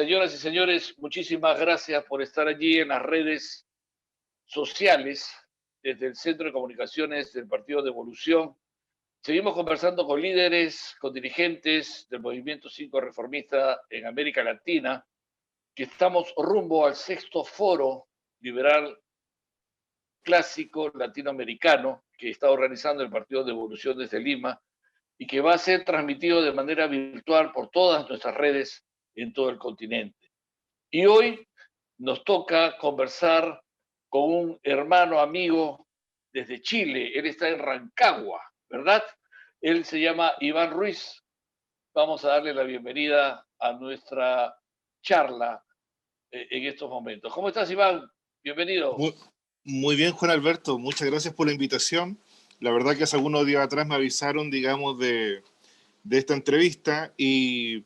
Señoras y señores, muchísimas gracias por estar allí en las redes sociales desde el Centro de Comunicaciones del Partido de Evolución. Seguimos conversando con líderes, con dirigentes del Movimiento 5 Reformista en América Latina, que estamos rumbo al sexto foro liberal clásico latinoamericano que está organizando el Partido de Evolución desde Lima y que va a ser transmitido de manera virtual por todas nuestras redes en todo el continente. Y hoy nos toca conversar con un hermano amigo desde Chile. Él está en Rancagua, ¿verdad? Él se llama Iván Ruiz. Vamos a darle la bienvenida a nuestra charla en estos momentos. ¿Cómo estás, Iván? Bienvenido. Muy bien, Juan Alberto. Muchas gracias por la invitación. La verdad que hace algunos días atrás me avisaron, digamos, de esta entrevista y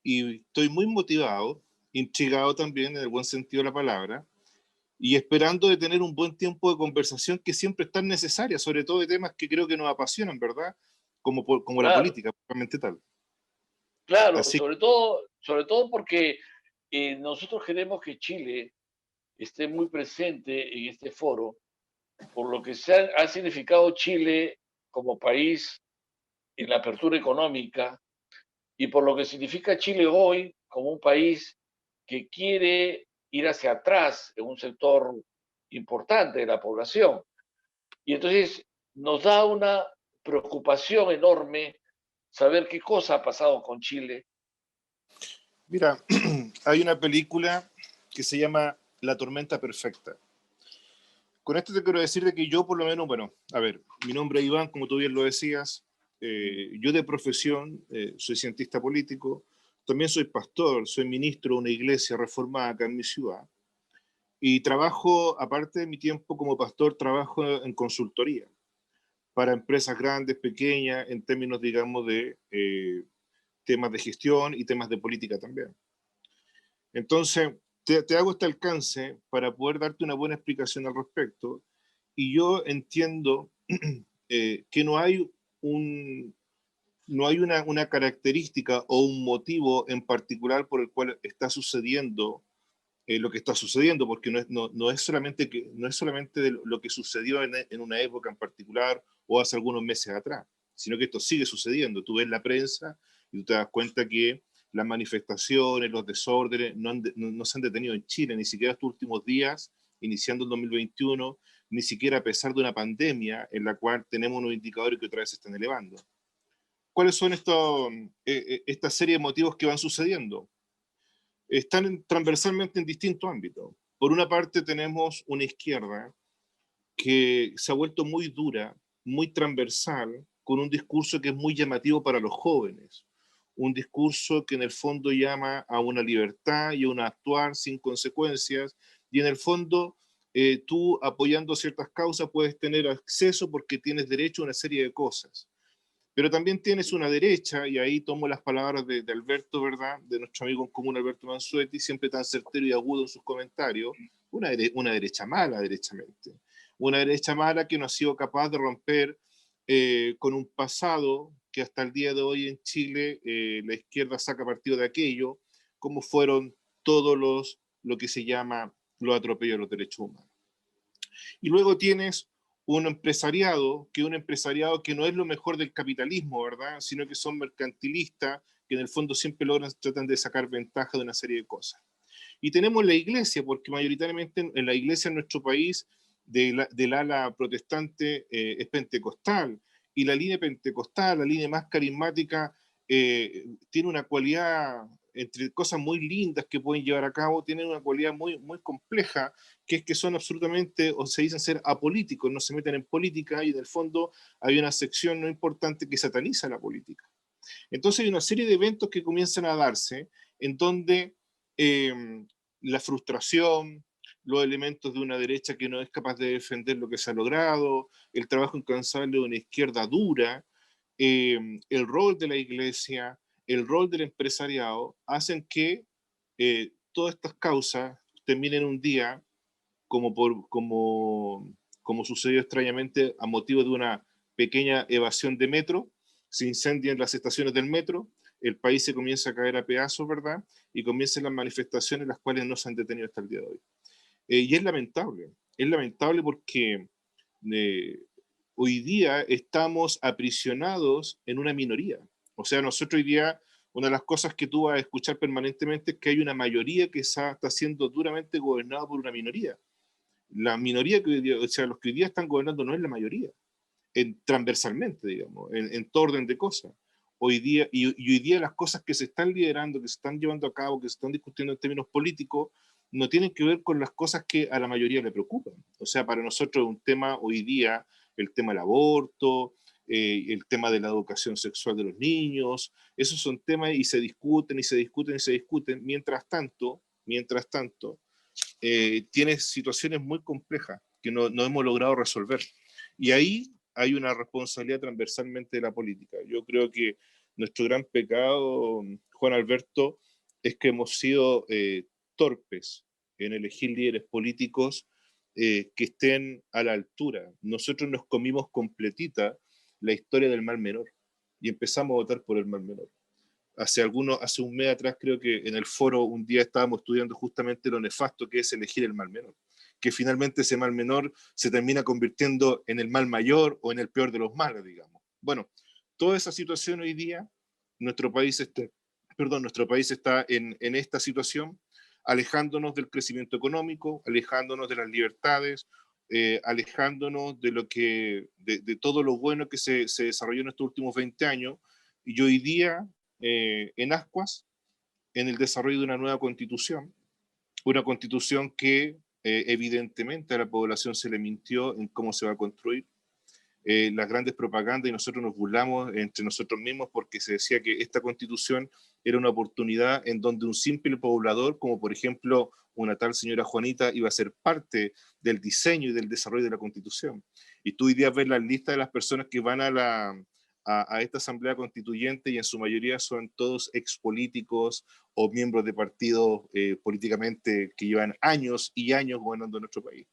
estoy muy motivado, intrigado también en el buen sentido de la palabra, y esperando de tener un buen tiempo de conversación que siempre es tan necesaria, sobre todo de temas que creo que nos apasionan, ¿verdad? Como la Claro, política, propiamente tal. claro, Así, sobre todo porque nosotros queremos que Chile esté muy presente en este foro, por lo que ha significado Chile como país en la apertura económica y por lo que significa Chile hoy como un país que quiere ir hacia atrás en un sector importante de la población. Y entonces nos da una preocupación enorme saber qué cosa ha pasado con Chile. mira, hay una película que se llama La tormenta perfecta. Con esto te quiero decir de que yo por lo menos, bueno, a ver, mi nombre es Iván, como tú bien lo decías, yo de profesión soy cientista político, también soy pastor, soy ministro de una iglesia reformada acá en mi ciudad, y trabajo, aparte de mi tiempo como pastor, trabajo en consultoría para empresas grandes, pequeñas, en términos, digamos, de temas de gestión y temas de política también. Entonces, te hago este alcance para poder darte una buena explicación al respecto. Y yo entiendo que no hay una característica o un motivo en particular por el cual está sucediendo lo que está sucediendo, porque no es solamente, no es solamente de lo que sucedió en una época en particular o hace algunos meses atrás, sino que esto sigue sucediendo. Tú ves la prensa y tú te das cuenta que las manifestaciones, los desórdenes no se han detenido en Chile, ni siquiera estos últimos días, iniciando el 2021, ni siquiera a pesar de una pandemia en la cual tenemos unos indicadores que otra vez se están elevando. ¿Cuáles son esta serie de motivos que van sucediendo? Están transversalmente en distintos ámbitos. Por una parte tenemos una izquierda que se ha vuelto muy dura, muy transversal, con un discurso que es muy llamativo para los jóvenes. Un discurso que en el fondo llama a una libertad y a un actuar sin consecuencias. Y en el fondo, tú apoyando ciertas causas puedes tener acceso porque tienes derecho a una serie de cosas. Pero también tienes una derecha, y ahí tomo las palabras de Alberto, ¿verdad? De nuestro amigo en común Alberto Mansuetti, siempre tan certero y agudo en sus comentarios, una derecha mala, derechamente. Una derecha mala que no ha sido capaz de romper con un pasado que hasta el día de hoy en Chile la izquierda saca partido de aquello, como fueron todos lo que se llama los atropellos a los derechos humanos. Y luego tienes un empresariado que no es lo mejor del capitalismo, ¿verdad? Sino que son mercantilistas, que en el fondo siempre tratan de sacar ventaja de una serie de cosas. Y tenemos la iglesia, porque mayoritariamente en la iglesia en nuestro país, del ala protestante, es pentecostal. Y la línea pentecostal, la línea más carismática, tiene una cualidad, entre cosas muy lindas que pueden llevar a cabo, tiene una cualidad muy, muy compleja, que es que son absolutamente, o se dicen ser apolíticos, no se meten en política, y en el fondo hay una sección no importante que sataniza la política. Entonces hay una serie de eventos que comienzan a darse en donde la frustración, los elementos de una derecha que no es capaz de defender lo que se ha logrado, el trabajo incansable de una izquierda dura, el rol de la iglesia, el rol del empresariado, hacen que todas estas causas terminen un día como sucedió extrañamente a motivo de una pequeña evasión de metro, se incendian las estaciones del metro el país se comienza a caer a pedazos, ¿verdad? Y comienzan las manifestaciones, las cuales no se han detenido hasta el día de hoy. Y es lamentable porque eh, hoy día estamos aprisionados en una minoría. O sea, nosotros hoy día, una de las cosas que tú vas a escuchar permanentemente es que hay una mayoría que está siendo duramente gobernada por una minoría. La minoría que hoy día, o sea, los que hoy día están gobernando no es la mayoría, transversalmente, digamos, en todo orden de cosas. Hoy día, y hoy día las cosas que se están liderando, que se están llevando a cabo, que se están discutiendo en términos políticos, no tienen que ver con las cosas que a la mayoría le preocupan. O sea, para nosotros es un tema hoy día, el tema del aborto, el tema de la educación sexual de los niños, esos son temas y se discuten y se discuten y se discuten. Mientras tanto, tiene situaciones muy complejas que no hemos logrado resolver. Y ahí hay una responsabilidad transversalmente de la política. Yo creo que nuestro gran pecado, Juan Alberto, es que hemos sido torpes en elegir líderes políticos que estén a la altura. Nosotros nos comimos completita la historia del mal menor y empezamos a votar por el mal menor. Hace un mes atrás creo que en el foro un día estábamos estudiando justamente lo nefasto que es elegir el mal menor, que finalmente ese mal menor se termina convirtiendo en el mal mayor o en el peor de los males, digamos. Bueno, toda esa situación hoy día, nuestro país está, nuestro país está en esta situación, alejándonos del crecimiento económico, alejándonos de las libertades, alejándonos de todo lo bueno que se desarrolló en estos últimos 20 años, y hoy día en ascuas en el desarrollo de una nueva constitución, una constitución que evidentemente a la población se le mintió en cómo se va a construir, las grandes propagandas, y nosotros nos burlamos entre nosotros mismos porque se decía que esta constitución era una oportunidad en donde un simple poblador, como por ejemplo una tal señora Juanita, iba a ser parte del diseño y del desarrollo de la constitución. Y tú hoy día ves la lista de las personas que van a esta asamblea constituyente y en su mayoría son todos expolíticos o miembros de partidos políticamente que llevan años y años gobernando nuestro país.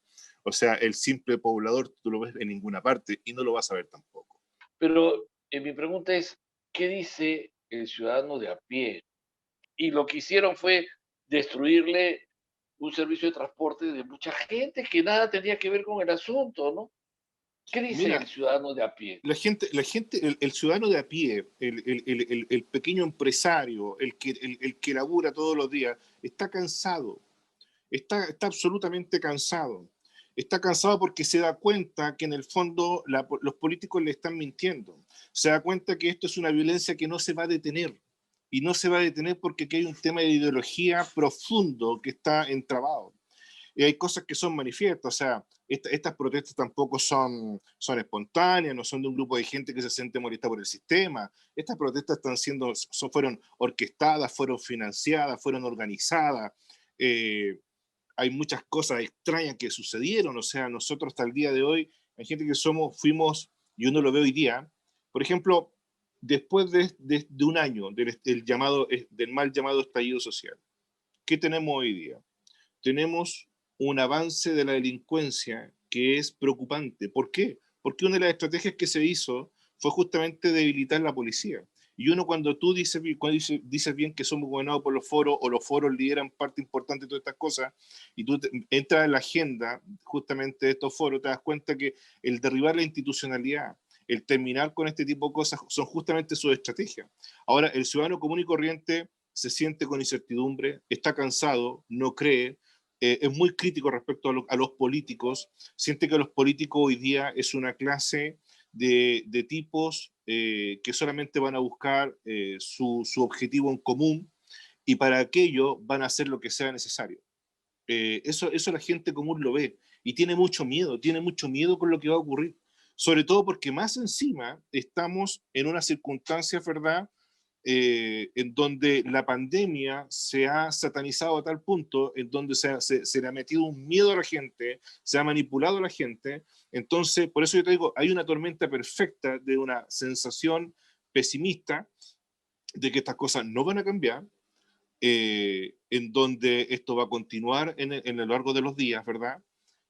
O sea, el simple poblador tú lo ves en ninguna parte y no lo vas a ver tampoco. Pero mi pregunta es, ¿qué dice el ciudadano de a pie? Y lo que hicieron fue destruirle un servicio de transporte de mucha gente que nada tenía que ver con el asunto, ¿no? ¿Qué dice el Mira, ciudadano de a pie? el ciudadano de a pie, el pequeño empresario, el que labura todos los días, está cansado, está absolutamente cansado. Está cansado porque se da cuenta que en el fondo los políticos le están mintiendo. Se da cuenta que esto es una violencia que no se va a detener. Y no se va a detener porque aquí hay un tema de ideología profundo que está entrabado. Y hay cosas que son manifiestas, o sea, estas protestas tampoco son espontáneas, no son de un grupo de gente que se siente molesta por el sistema. Estas protestas fueron orquestadas, fueron financiadas, fueron organizadas. Eh, Hay muchas cosas extrañas que sucedieron, o sea, nosotros hasta el día de hoy, hay gente que fuimos, y uno lo ve hoy día, por ejemplo, después de un año del mal llamado estallido social, ¿qué tenemos hoy día? Tenemos un avance de la delincuencia que es preocupante. ¿Por qué? Porque una de las estrategias que se hizo fue justamente debilitar la policía. Y uno cuando dices bien que somos gobernados por los foros o los foros lideran parte importante de todas estas cosas, y tú entras en la agenda justamente de estos foros, te das cuenta que el derribar la institucionalidad, el terminar con este tipo de cosas son justamente sus estrategias. Ahora, el ciudadano común y corriente se siente con incertidumbre, está cansado, no cree, es muy crítico respecto a los políticos, siente que los políticos hoy día es una clase de tipos que solamente van a buscar su objetivo en común y para aquello van a hacer lo que sea necesario. Eso la gente común lo ve y tiene mucho miedo con lo que va a ocurrir, sobre todo porque más encima estamos en una circunstancia, ¿verdad? En donde la pandemia se ha satanizado a tal punto, en donde se le ha metido un miedo a la gente, se ha manipulado a la gente. Entonces, por eso yo te digo, hay una tormenta perfecta de una sensación pesimista de que estas cosas no van a cambiar, en donde esto va a continuar en lo largo de los días, ¿verdad?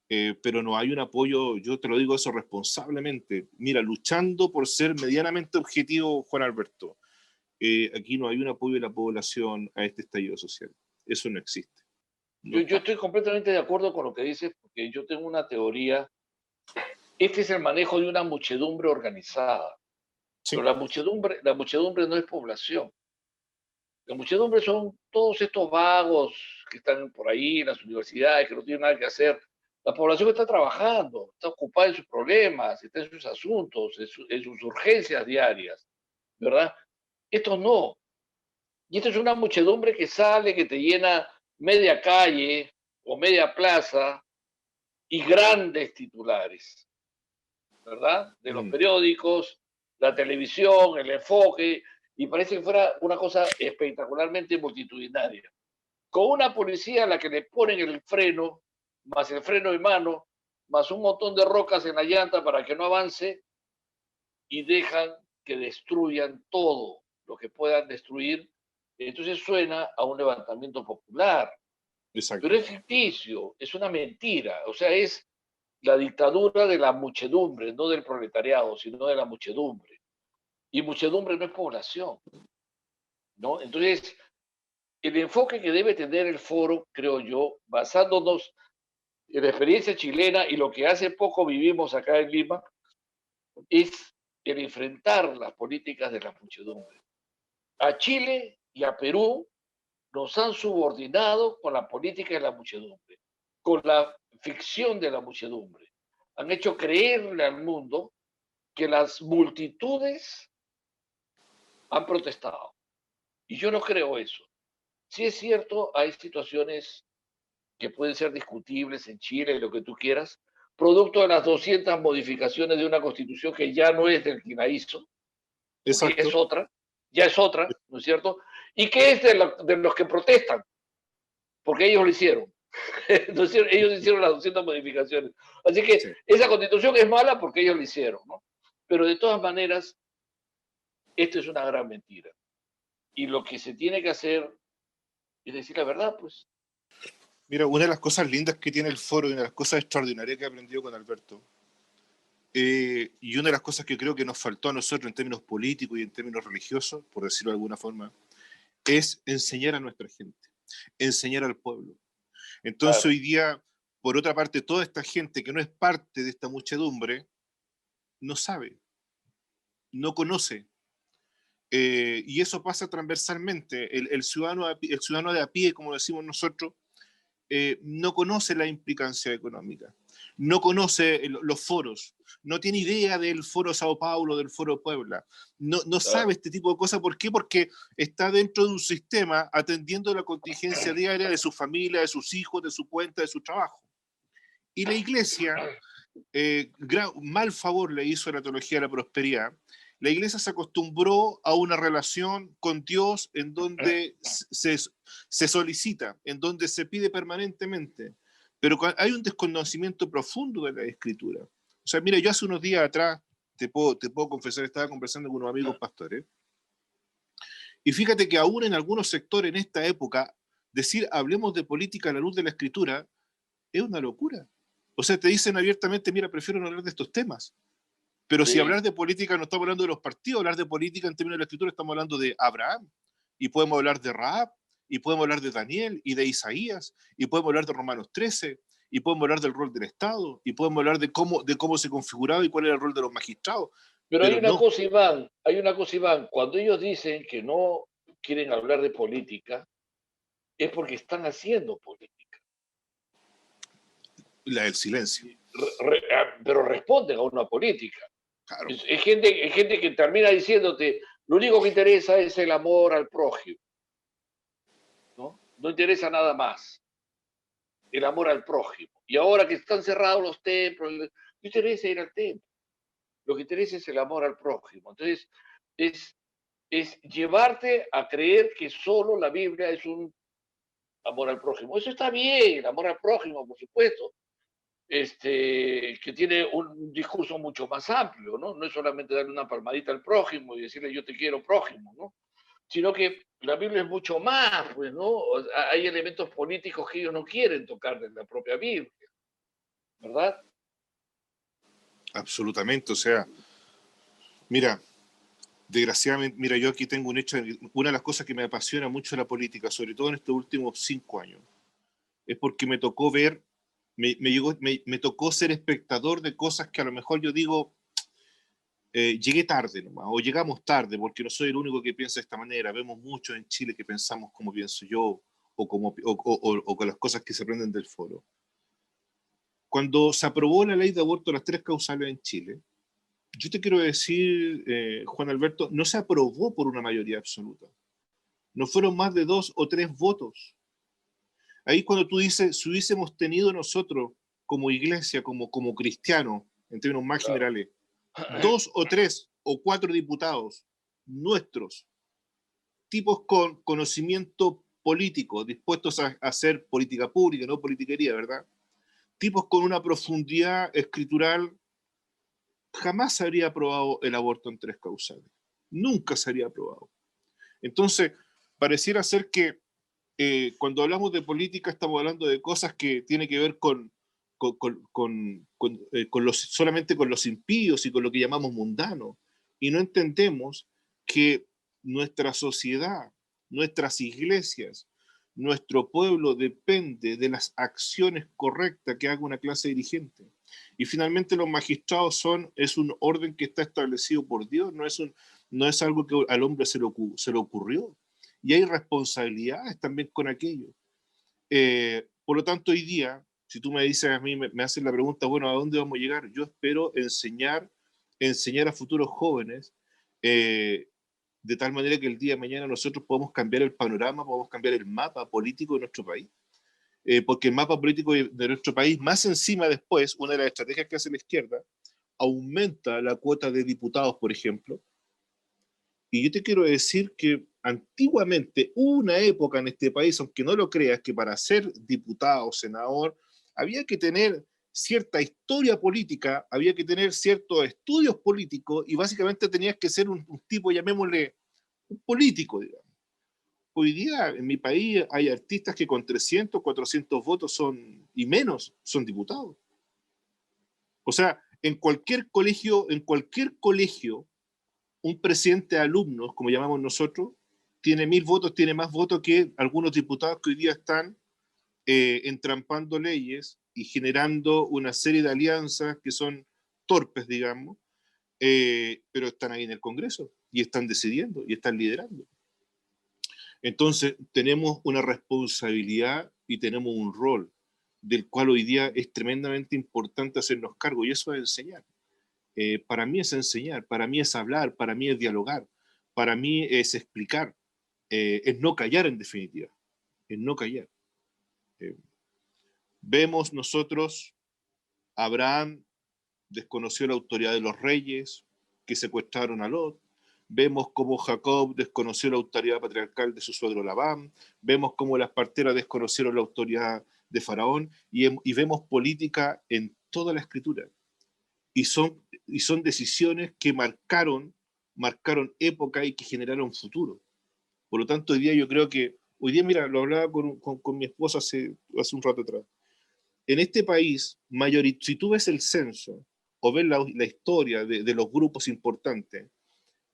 Pero no hay un apoyo, yo te lo digo eso responsablemente, mira, luchando por ser medianamente objetivo, Juan Alberto. aquí no hay un apoyo de la población a este estallido social. Eso no existe. No Yo está. estoy completamente de acuerdo con lo que dices, porque yo tengo una teoría. Este es el manejo de una muchedumbre organizada, Sí, pero la muchedumbre no es población. La muchedumbre son todos estos vagos que están por ahí en las universidades, que no tienen nada que hacer. La población está trabajando, está ocupada en sus problemas, está en sus asuntos, en sus urgencias diarias, ¿verdad? Estos no. Y esto es una muchedumbre que sale, que te llena media calle o media plaza y grandes titulares, ¿verdad? De los mm, periódicos, la televisión, el enfoque, y parece que fuera una cosa espectacularmente multitudinaria. Con una policía a la que le ponen el freno, más el freno de mano, más un montón de rocas en la llanta para que no avance y dejan que destruyan todo lo que puedan destruir. Entonces suena a un levantamiento popular, pero exacto. es ficticio, es una mentira, o sea, es la dictadura de la muchedumbre, no del proletariado, sino de la muchedumbre. Y muchedumbre no es población, ¿no? Entonces, el enfoque que debe tener el foro, creo yo, basándonos en la experiencia chilena y lo que hace poco vivimos acá en Lima, es el enfrentar las políticas de la muchedumbre. A Chile y a Perú nos han subordinado con la política de la muchedumbre, con la ficción de la muchedumbre. Han hecho creerle al mundo que las multitudes han protestado. Y yo no creo eso. Sí es cierto, hay situaciones que pueden ser discutibles en Chile y lo que tú quieras, producto de las 200 modificaciones de una constitución que ya no es del que la hizo, porque Exacto. ya es otra, ¿no es cierto? Y que es de los que protestan, porque ellos lo hicieron. ¿No es cierto? Ellos hicieron las 200 modificaciones. Así que Sí. esa constitución es mala porque ellos lo hicieron, ¿no? Pero de todas maneras, esto es una gran mentira. Y lo que se tiene que hacer es decir la verdad, pues. Mira, una de las cosas lindas que tiene el foro y una de las cosas extraordinarias que he aprendido con Alberto, y una de las cosas que creo que nos faltó a nosotros en términos políticos y en términos religiosos, por decirlo de alguna forma, es enseñar a nuestra gente, enseñar al pueblo. Entonces Claro. hoy día, por otra parte, toda esta gente que no es parte de esta muchedumbre, no sabe, no conoce. Y eso pasa transversalmente. El ciudadano de a pie, como decimos nosotros, no conoce la implicancia económica, no conoce los foros, no tiene idea del foro Sao Paulo, del foro Puebla, no sabe Claro. este tipo de cosas. ¿Por qué? Porque está dentro de un sistema atendiendo la contingencia diaria de su familia, de sus hijos, de su cuenta, de su trabajo. Y la iglesia, mal favor le hizo a la teología de la prosperidad. La iglesia se acostumbró a una relación con Dios en donde se solicita, en donde se pide permanentemente, pero hay un desconocimiento profundo de la escritura. O sea, mira, yo hace unos días atrás, te puedo confesar, estaba conversando con unos amigos pastores, y fíjate que aún en algunos sectores en esta época, decir hablemos de política a la luz de la escritura es una locura. O sea, te dicen abiertamente, mira, prefiero no hablar de estos temas. Pero si Sí. hablar de política no estamos hablando de los partidos, hablar de política en términos de la escritura estamos hablando de Abraham, y podemos hablar de Rahab, y podemos hablar de Daniel y de Isaías, y podemos hablar de Romanos 13, y podemos hablar del rol del Estado, y podemos hablar de cómo se configuraba y cuál era el rol de los magistrados. Pero Pero no, hay una cosa, Iván, cuando ellos dicen que no quieren hablar de política, es porque están haciendo política. la del silencio. Pero responden a una política. Claro, Es gente que termina diciéndote, lo único que interesa es el amor al prójimo, ¿no? No interesa nada más, el amor al prójimo. Y ahora que están cerrados los templos, no interesa ir al templo, lo que interesa es el amor al prójimo. Entonces, es, es llevarte a creer que solo la Biblia es un amor al prójimo. Eso está bien, el amor al prójimo, por supuesto, que tiene un discurso mucho más amplio, ¿no? No es solamente darle una palmadita al prójimo y decirle yo te quiero prójimo, ¿no? Sino que la Biblia es mucho más, pues, ¿no? Hay elementos políticos que ellos no quieren tocar de la propia Biblia, ¿verdad? absolutamente. O sea, mira, Desgraciadamente, mira, yo aquí tengo un hecho, una de las cosas que me apasiona mucho la política, sobre todo en estos últimos 5 años, es porque me tocó ver, me tocó ser espectador de cosas que a lo mejor yo digo, llegué tarde nomás, o llegamos tarde, porque no soy el único que piensa de esta manera. Vemos muchos en Chile que pensamos como pienso yo, o con las cosas que se aprenden del foro. Cuando se aprobó la ley de aborto, las 3 causales en Chile, yo te quiero decir, Juan Alberto, no se aprobó por una mayoría absoluta. No fueron más de 2 o 3 votos. Ahí cuando tú dices, si hubiésemos tenido nosotros como iglesia, como cristianos, en términos más Claro. generales, 2 o 3 o 4 diputados nuestros, tipos con conocimiento político, dispuestos a hacer política pública, no politiquería, ¿verdad? Tipos con una profundidad escritural, jamás se habría aprobado el aborto en 3 causales. Nunca se habría aprobado. Entonces, pareciera ser que cuando hablamos de política estamos hablando de cosas que tienen que ver solamente con los impíos y con lo que llamamos mundano. Y no entendemos que nuestra sociedad, nuestras iglesias, nuestro pueblo depende de las acciones correctas que haga una clase dirigente. Y finalmente los magistrados es un orden que está establecido por Dios, no es algo que al hombre se le ocurrió. Y hay responsabilidades también con aquello. Por lo tanto, hoy día, si tú me dices a mí, me haces la pregunta, bueno, ¿a dónde vamos a llegar? Yo espero enseñar a futuros jóvenes, de tal manera que el día de mañana nosotros podamos cambiar el panorama, podamos cambiar el mapa político de nuestro país. Porque el mapa político de nuestro país, más encima después, una de las estrategias que hace la izquierda, aumenta la cuota de diputados, por ejemplo. Y yo te quiero decir que antiguamente hubo una época en este país, aunque no lo creas, que para ser diputado o senador había que tener cierta historia política, había que tener ciertos estudios políticos y básicamente tenías que ser un tipo, llamémosle, un político, digamos. Hoy día en mi país hay artistas que con 300, 400 votos y menos son diputados. O sea, en cualquier colegio, un presidente de alumnos, como llamamos nosotros, tiene 1000 votos, tiene más votos que algunos diputados que hoy día están entrampando leyes y generando una serie de alianzas que son torpes, digamos, pero están ahí en el Congreso y están decidiendo y están liderando. Entonces, tenemos una responsabilidad y tenemos un rol del cual hoy día es tremendamente importante hacernos cargo, y eso es enseñar. Para mí es enseñar, para mí es hablar, para mí es dialogar, para mí es explicar, es no callar en definitiva, es no callar. Eh, Vemos nosotros, Abraham desconoció la autoridad de los reyes que secuestraron a Lot. Vemos cómo Jacob desconoció la autoridad patriarcal de su suegro Labán. Vemos cómo las parteras desconocieron la autoridad de Faraón. Y vemos política en toda la escritura. Y son decisiones que marcaron época y que generaron futuro. Por lo tanto, hoy día yo creo que, hoy día, mira, lo hablaba con mi esposa hace un rato atrás. En este país, si tú ves el censo o ves la historia de los grupos importantes,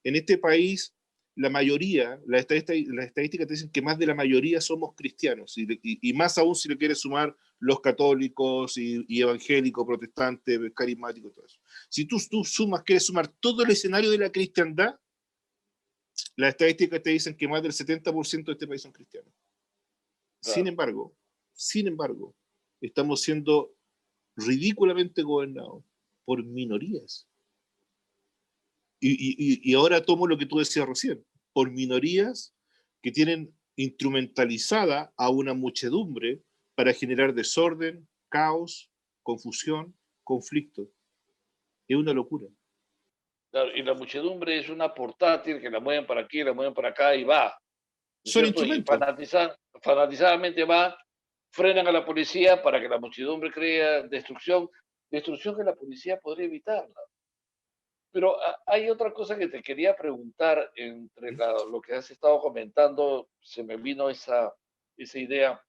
en este país la mayoría, las estadísticas te dicen que más de la mayoría somos cristianos, y más aún si le quieres sumar los católicos y evangélicos, protestantes, carismáticos, todo eso. Si tú quieres sumar todo el escenario de la cristiandad, las estadísticas te dicen que más del 70% de este país son cristianos. Sin Claro. embargo, sin embargo, estamos siendo ridículamente gobernados por minorías. Y ahora tomo lo que tú decías recién, por minorías que tienen instrumentalizada a una muchedumbre para generar desorden, caos, confusión, conflicto. Es una locura. Claro, y la muchedumbre es una portátil que la mueven para aquí, la mueven para acá y va, ¿no es Son cierto? Y instrumentos. fanatizadamente va, frenan a la policía para que la muchedumbre crea destrucción que la policía podría evitarla. Pero hay otra cosa que te quería preguntar entre lo que has estado comentando, se me vino esa idea,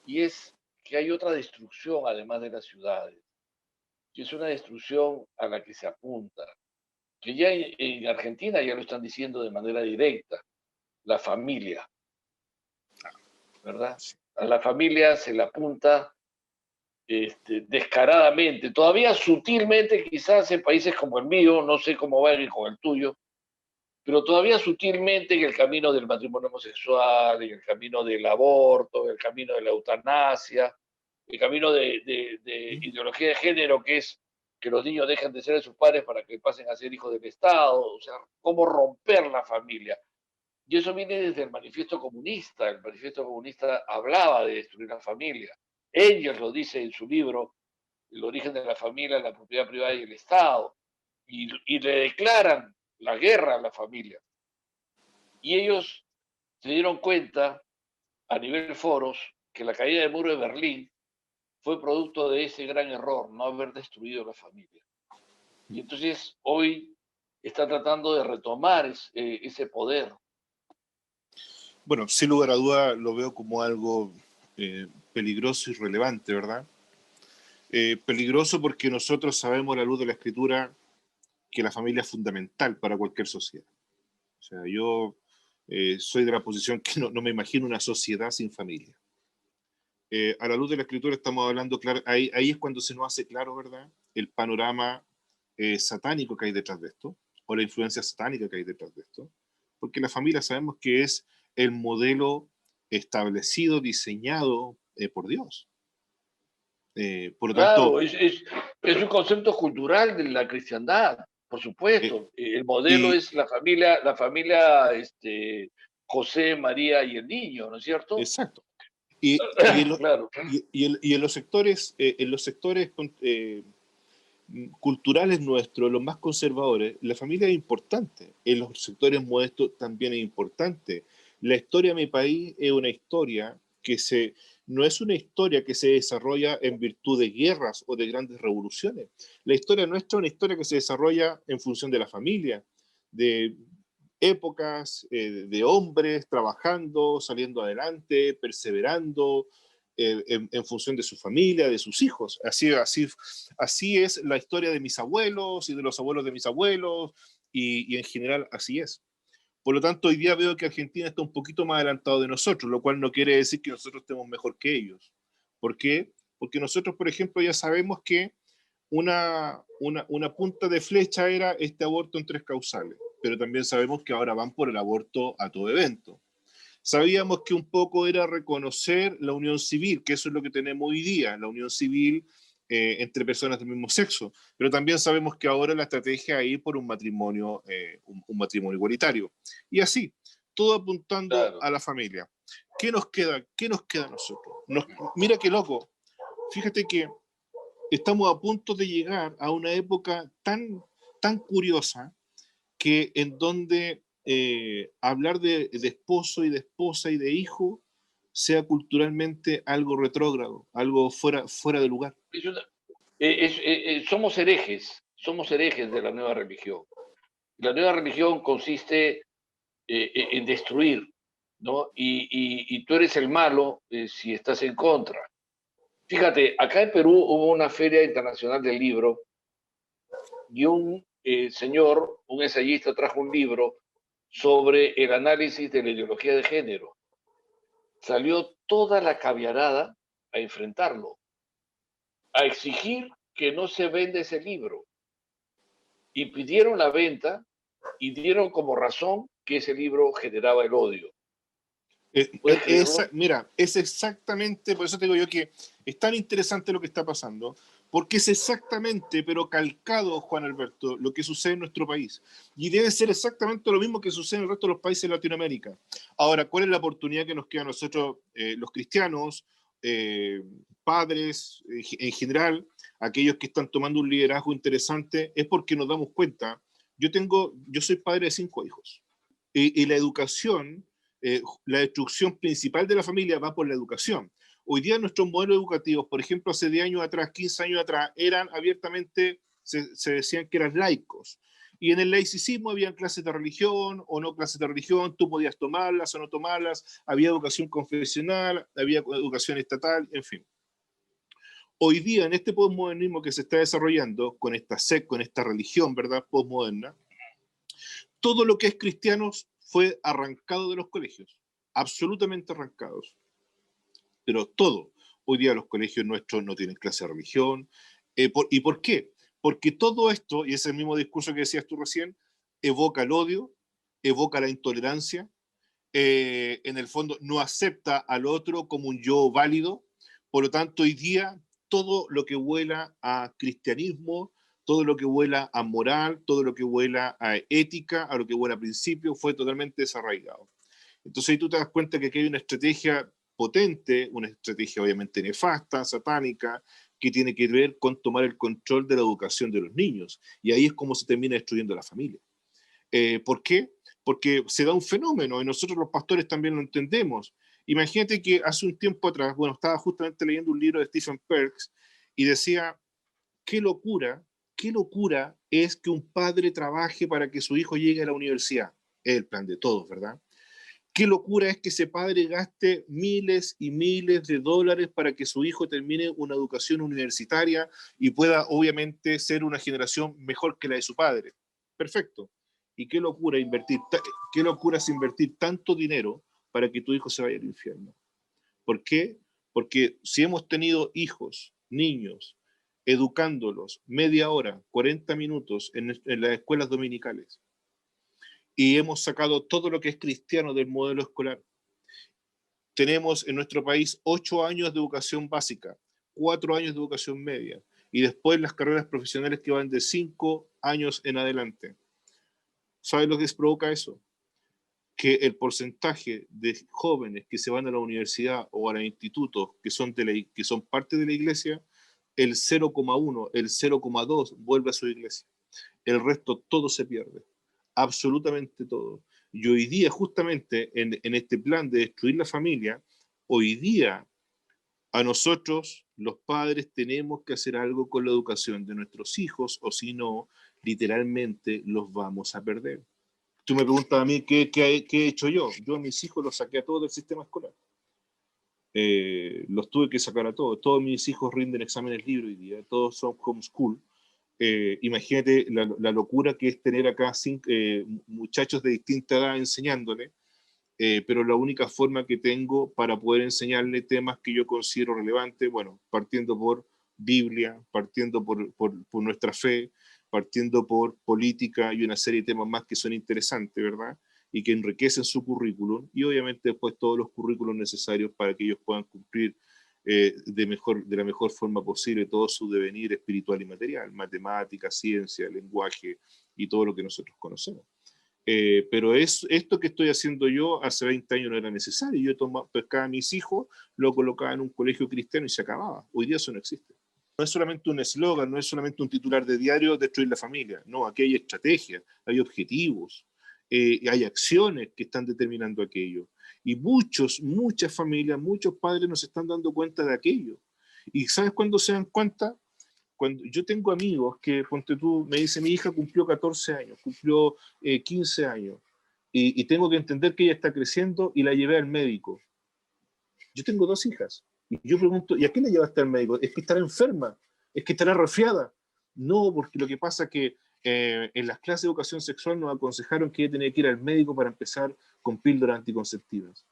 y es que hay otra destrucción además de las ciudades, que es una destrucción a la que se apunta, que ya en Argentina ya lo están diciendo de manera directa, la familia, ¿verdad? A la familia se la apunta descaradamente, todavía sutilmente, quizás en países como el mío, no sé cómo va con el tuyo, pero todavía sutilmente en el camino del matrimonio homosexual, en el camino del aborto, en el camino de la eutanasia, el camino de ideología de género, que es que los niños dejen de ser de sus padres para que pasen a ser hijos del Estado, o sea, cómo romper la familia. Y eso viene desde el manifiesto comunista. El manifiesto comunista hablaba de destruir la familia. Engels lo dice en su libro, El origen de la familia, la propiedad privada y el Estado. Y le declaran la guerra a la familia. Y ellos se dieron cuenta, a nivel foros, que la caída del muro de Berlín fue producto de ese gran error, no haber destruido la familia. Y entonces hoy está tratando de retomar ese poder. Bueno, sin lugar a duda lo veo como algo peligroso y relevante, ¿verdad? Peligroso porque nosotros sabemos a la luz de la Escritura que la familia es fundamental para cualquier sociedad. O sea, yo soy de la posición que no me imagino una sociedad sin familia. A la luz de la Escritura estamos hablando, claro, ahí es cuando se nos hace claro, ¿verdad? El panorama satánico que hay detrás de esto, o la influencia satánica que hay detrás de esto, porque la familia sabemos que es el modelo establecido, diseñado por Dios. Por lo tanto, Claro, es un concepto cultural de la cristiandad, por eh, supuesto. El modelo y es la familia José, María y el niño, ¿no es cierto? exacto. Y Claro. en los sectores culturales nuestros, los más conservadores, la familia es importante. En los sectores modestos también es importante. La historia de mi país es una historia no es una historia que se desarrolla en virtud de guerras o de grandes revoluciones. La historia nuestra es una historia que se desarrolla en función de la familia, de épocas, de hombres trabajando, saliendo adelante, perseverando, en función de su familia, de sus hijos. Así es la historia de mis abuelos y de los abuelos de mis abuelos, y en general así es. Por lo tanto, hoy día veo que Argentina está un poquito más adelantado de nosotros, lo cual no quiere decir que nosotros estemos mejor que ellos. ¿Por qué? Porque nosotros, por ejemplo, ya sabemos que una punta de flecha era este aborto en 3 causales, pero también sabemos que ahora van por el aborto a todo evento. Sabíamos que un poco era reconocer la unión civil, que eso es lo que tenemos hoy día, la unión civil entre personas del mismo sexo, pero también sabemos que ahora la estrategia es ir por un matrimonio igualitario. Y así, todo apuntando Claro. a la familia. ¿Qué nos queda? ¿Qué nos queda a nosotros? Mira qué loco. Fíjate que estamos a punto de llegar a una época tan curiosa que en donde hablar de esposo y de esposa y de hijo sea culturalmente algo retrógrado, algo fuera de lugar. Es una- somos herejes de la nueva religión. La nueva religión consiste en destruir, ¿no? Y tú eres el malo si estás en contra. Fíjate, acá en Perú hubo una feria internacional del libro y un señor, un ensayista, trajo un libro sobre el análisis de la ideología de género. Salió toda la caviarada a enfrentarlo, a exigir que no se venda ese libro. Y pidieron la venta y dieron como razón que ese libro generaba el odio. ¿Puedes creerlo? Mira, es exactamente, por eso te digo yo que es tan interesante lo que está pasando, porque es exactamente, pero calcado, Juan Alberto, lo que sucede en nuestro país. Y debe ser exactamente lo mismo que sucede en el resto de los países de Latinoamérica. Ahora, ¿cuál es la oportunidad que nos queda a nosotros, los cristianos, padres, en general, aquellos que están tomando un liderazgo interesante? Es porque nos damos cuenta. Yo soy padre de 5 hijos. Y la educación, la destrucción principal de la familia va por la educación. Hoy día nuestros modelos educativos, por ejemplo, hace 10 años atrás, 15 años atrás, eran abiertamente, se decían que eran laicos. Y en el laicismo había clases de religión o no clases de religión, tú podías tomarlas o no tomarlas, había educación confesional, había educación estatal, en fin. Hoy día, en este posmodernismo que se está desarrollando con esta religión, ¿verdad?, posmoderna, todo lo que es cristiano fue arrancado de los colegios, absolutamente arrancados, pero todo. Hoy día los colegios nuestros no tienen clase de religión. ¿Y por qué? Porque todo esto, y ese mismo discurso que decías tú recién, evoca el odio, evoca la intolerancia, en el fondo no acepta al otro como un yo válido. Por lo tanto, hoy día todo lo que huela a cristianismo, todo lo que huela a moral, todo lo que huela a ética, a lo que huela a principio, fue totalmente desarraigado. Entonces ahí tú te das cuenta que aquí hay una estrategia potente, una estrategia obviamente nefasta, satánica, que tiene que ver con tomar el control de la educación de los niños. Y ahí es como se termina destruyendo la familia. ¿Por qué? Porque se da un fenómeno y nosotros los pastores también lo entendemos. Imagínate que hace un tiempo atrás, bueno, estaba justamente leyendo un libro de Stephen Perks y decía, qué locura es que un padre trabaje para que su hijo llegue a la universidad. Es el plan de todos, ¿verdad? Qué locura es que ese padre gaste miles y miles de dólares para que su hijo termine una educación universitaria y pueda obviamente ser una generación mejor que la de su padre. Perfecto. Y qué locura es invertir tanto dinero para que tu hijo se vaya al infierno. ¿Por qué? Porque si hemos tenido hijos, niños, educándolos media hora, 40 minutos en las escuelas dominicales, y hemos sacado todo lo que es cristiano del modelo escolar. Tenemos en nuestro país 8 años de educación básica, 4 años de educación media, y después las carreras profesionales que van de 5 años en adelante. ¿Sabes lo que provoca eso? Que el porcentaje de jóvenes que se van a la universidad o a los institutos que son parte de la iglesia, el 0,1, el 0,2 vuelve a su iglesia. El resto todo se pierde, absolutamente todo. Y hoy día, justamente en este plan de destruir la familia, hoy día a nosotros, los padres, tenemos que hacer algo con la educación de nuestros hijos, o si no, literalmente los vamos a perder. Tú me preguntas a mí qué he hecho yo. Yo a mis hijos los saqué a todos del sistema escolar. Los tuve que sacar a todos. Todos mis hijos rinden exámenes libres hoy día, todos son homeschool. Imagínate la locura que es tener acá muchachos de distinta edad enseñándole, pero la única forma que tengo para poder enseñarle temas que yo considero relevantes, bueno, partiendo por Biblia, partiendo por nuestra fe, partiendo por política y una serie de temas más que son interesantes, ¿verdad? Y que enriquecen su currículum, y obviamente después todos los currículos necesarios para que ellos puedan cumplir de la mejor forma posible todo su devenir espiritual y material, matemática, ciencia, lenguaje y todo lo que nosotros conocemos. Pero esto que estoy haciendo yo hace 20 años no era necesario. Yo pescaba a mis hijos, lo colocaba en un colegio cristiano y se acababa. Hoy día eso no existe. No es solamente un eslogan, no es solamente un titular de diario, destruir la familia. No, aquí hay estrategias, hay objetivos, hay acciones que están determinando aquello. Y muchas familias, muchos padres nos están dando cuenta de aquello. ¿Y sabes cuándo se dan cuenta? Cuando yo tengo amigos que, ponte tú, me dice, mi hija cumplió 14 años, cumplió 15 años, y tengo que entender que ella está creciendo y la llevé al médico. Yo tengo 2 hijas, y yo pregunto, ¿y a qué la llevaste al médico? ¿Es que estará enferma? ¿Es que estará resfriada? No, porque lo que pasa es que en las clases de educación sexual nos aconsejaron que ella tenía que ir al médico para empezar con píldoras anticonceptivas.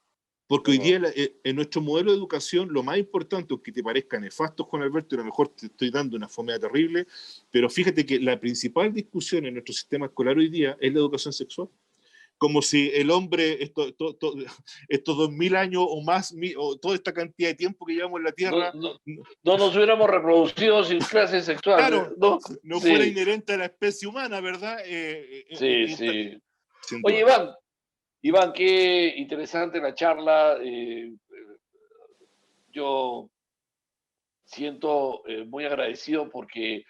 Porque hoy día en nuestro modelo de educación lo más importante, aunque te parezca nefasto, Juan Alberto, y a lo mejor te estoy dando una fomea terrible, pero fíjate que la principal discusión en nuestro sistema escolar hoy día es la educación sexual. Como si el hombre, estos 2000 años o más, o toda esta cantidad de tiempo que llevamos en la No, Tierra, no, no nos hubiéramos reproducido sin clases sexuales, claro, ¿no? no fuera Sí, inherente a la especie humana, ¿verdad? sí, sí. Sin Oye, duda. Iván, qué interesante la charla. Yo siento muy agradecido porque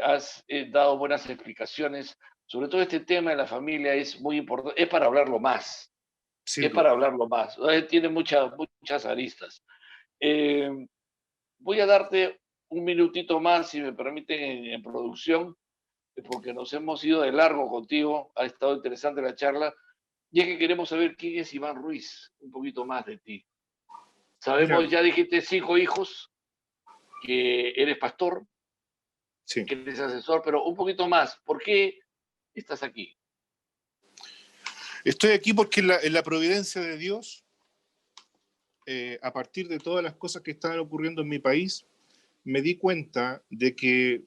has dado buenas explicaciones. Sobre todo este tema de la familia es muy importante, es para hablarlo más, Sin es duda. para hablarlo más. Tiene muchas aristas. Eh, Voy a darte un minutito más, si me permiten, en producción, porque nos hemos ido de largo contigo. Ha estado interesante la charla. Y es que queremos saber quién es Iván Ruiz, un poquito más de ti. Mira, Sabemos, ya dijiste 5 hijos, que eres pastor, sí. que eres asesor, pero un poquito más. ¿Por qué estás aquí? Estoy aquí porque en la providencia de Dios, a partir de todas las cosas que estaban ocurriendo en mi país, me di cuenta de que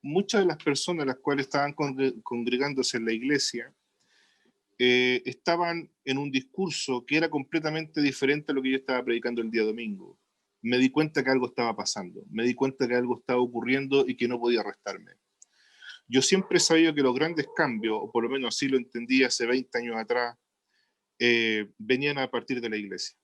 muchas de las personas las cuales estaban congregándose en la iglesia estaban en un discurso que era completamente diferente a lo que yo estaba predicando el día domingo. Me di cuenta que algo estaba pasando, me di cuenta que algo estaba ocurriendo y que no podía restarme. Yo siempre he sabido que los grandes cambios, o por lo menos así lo entendí hace 20 años atrás, venían a partir de la iglesia.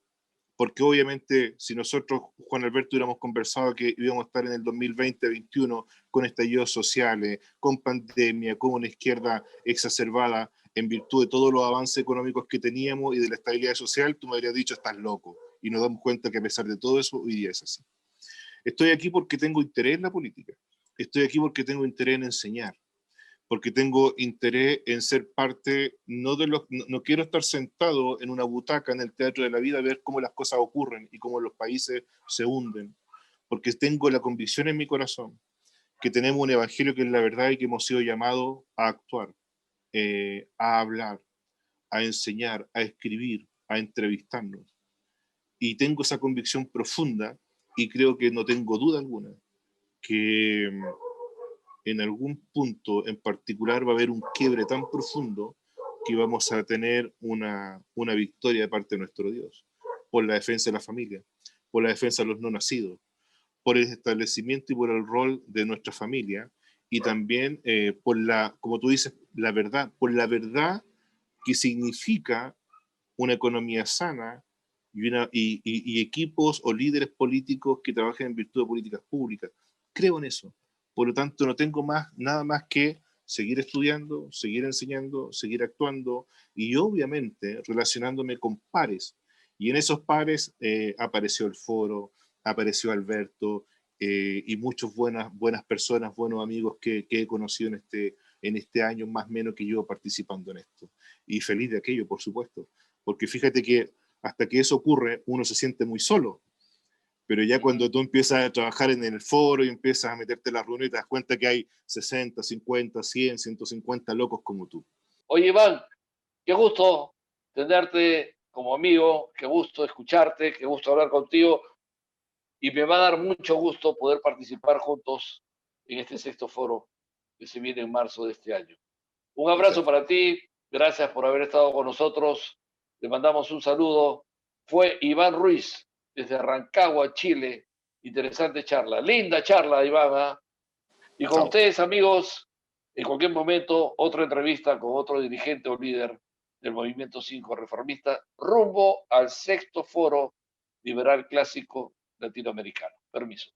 Porque obviamente si nosotros, Juan Alberto, hubiéramos conversado que íbamos a estar en el 2020-2021 con estallidos sociales, con pandemia, con una izquierda exacerbada en virtud de todos los avances económicos que teníamos y de la estabilidad social, tú me habrías dicho, estás loco. Y nos damos cuenta que a pesar de todo eso, hoy día es así. Estoy aquí porque tengo interés en la política. Estoy aquí porque tengo interés en enseñar, porque tengo interés en ser parte, no quiero estar sentado en una butaca en el teatro de la vida a ver cómo las cosas ocurren y cómo los países se hunden, porque tengo la convicción en mi corazón que tenemos un evangelio que es la verdad y que hemos sido llamados a actuar, a hablar, a enseñar, a escribir, a entrevistarnos. Y tengo esa convicción profunda y creo que no tengo duda alguna que en algún punto en particular va a haber un quiebre tan profundo que vamos a tener una victoria de parte de nuestro Dios, por la defensa de la familia, por la defensa de los no nacidos, por el establecimiento y por el rol de nuestra familia, y también por la, como tú dices, la verdad, por la verdad que significa una economía sana y equipos o líderes políticos que trabajen en virtud de políticas públicas. Creo en eso. Por lo tanto, no tengo nada más que seguir estudiando, seguir enseñando, seguir actuando y obviamente relacionándome con pares. Y en esos pares apareció el foro, apareció Alberto y muchas buenas personas, buenos amigos que he conocido en este año más o menos que yo participando en esto. Y feliz de aquello, por supuesto. Porque fíjate que hasta que eso ocurre, uno se siente muy solo. Pero ya cuando tú empiezas a trabajar en el foro y empiezas a meterte en la reunión y te das cuenta que hay 60, 50, 100, 150 locos como tú. Oye, Iván, qué gusto tenerte como amigo, qué gusto escucharte, qué gusto hablar contigo. Y me va a dar mucho gusto poder participar juntos en este sexto foro que se viene en marzo de este año. Un abrazo para ti, gracias por haber estado con nosotros. Le mandamos un saludo. Fue Iván Ruiz, desde Rancagua, Chile. Interesante charla, linda charla, Iván. Y con ustedes, amigos, en cualquier momento, otra entrevista con otro dirigente o líder del Movimiento 5 Reformista, rumbo al sexto foro liberal clásico latinoamericano. Permiso.